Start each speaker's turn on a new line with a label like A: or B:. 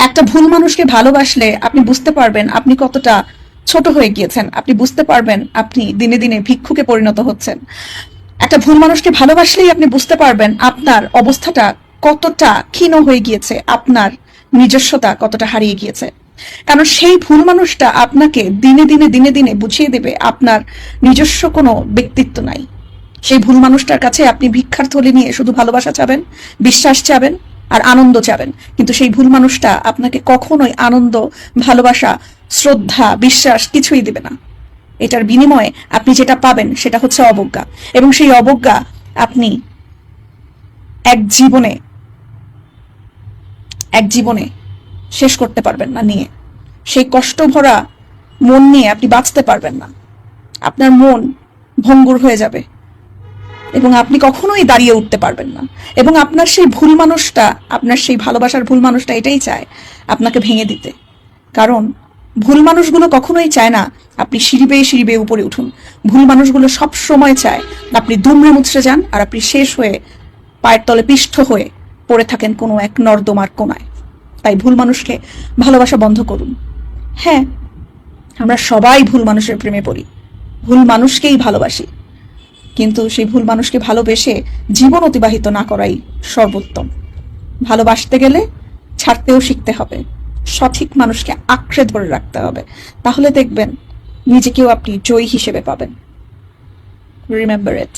A: একটা ভুল মানুষকে ভালোবাসলে আপনি বুঝতে পারবেন আপনি কতটা ছোট হয়ে গিয়েছেন, আপনি বুঝতে পারবেন আপনি দিনে দিনে ভিক্ষুকে পরিণত হচ্ছেন। একটা ভুল মানুষকে ভালোবাসলেই আপনি বুঝতে পারবেন আপনার অবস্থাটা কতটা ক্ষীণ হয়ে গিয়েছে, আপনার নিজস্বতা কতটা হারিয়ে গিয়েছে। কারণ সেই ভুল মানুষটা আপনাকে দিনে দিনে দিনে দিনে বুঝিয়ে দেবে আপনার নিজস্ব কোনো ব্যক্তিত্ব নাই। সেই ভুল মানুষটার কাছে আপনি ভিক্ষার থলি নিয়ে শুধু ভালোবাসা চাবেন, বিশ্বাস চাবেন আর আনন্দ চাবেন, কিন্তু সেই ভুল মানুষটা আপনাকে কখনোই আনন্দ, ভালোবাসা, শ্রদ্ধা, বিশ্বাস কিছুই দেবে না। এটার বিনিময়ে আপনি যেটা পাবেন সেটা হচ্ছে অবজ্ঞা, এবং সেই অবজ্ঞা আপনি এক জীবনে এক জীবনে শেষ করতে পারবেন না নিয়ে। সেই কষ্ট ভরা মন নিয়ে আপনি বাঁচতে পারবেন না। আপনার মন ভঙ্গুর হয়ে যাবে এবং আপনি কখনোই দাঁড়িয়ে উঠতে পারবেন না। এবং আপনার সেই ভুল মানুষটা, আপনার সেই ভালোবাসার ভুল মানুষটা এটাই চায় আপনাকে ভেঙে দিতে। কারণ ভুল মানুষগুলো কখনোই চায় না আপনি সিঁড়ি বেয়ে উপরে উঠুন। ভুল মানুষগুলো সব সময় চায় আপনি দুমড়ে মুচড়ে যান আর আপনি শেষ হয়ে পায়ের তলে পিষ্ট হয়ে পড়ে থাকেন কোনো এক নর্দমার কোনায়। তাই ভুল মানুষকে ভালোবাসা বন্ধ করুন। হ্যাঁ, আমরা সবাই ভুল মানুষের প্রেমে পড়ি, ভুল মানুষকেই ভালোবাসি, কিন্তু সেই ভুল মানুষকে ভালোবেসে জীবন অতিবাহিত না করাই সর্বোত্তম। ভালোবাসতে গেলে ছাড়তেও শিখতে হবে, সঠিক মানুষকে আঁকড়ে ধরে রাখতে হবে, তাহলে দেখবেন নিজেকেও আপনি জয়ী হিসেবে পাবেন। Remember it.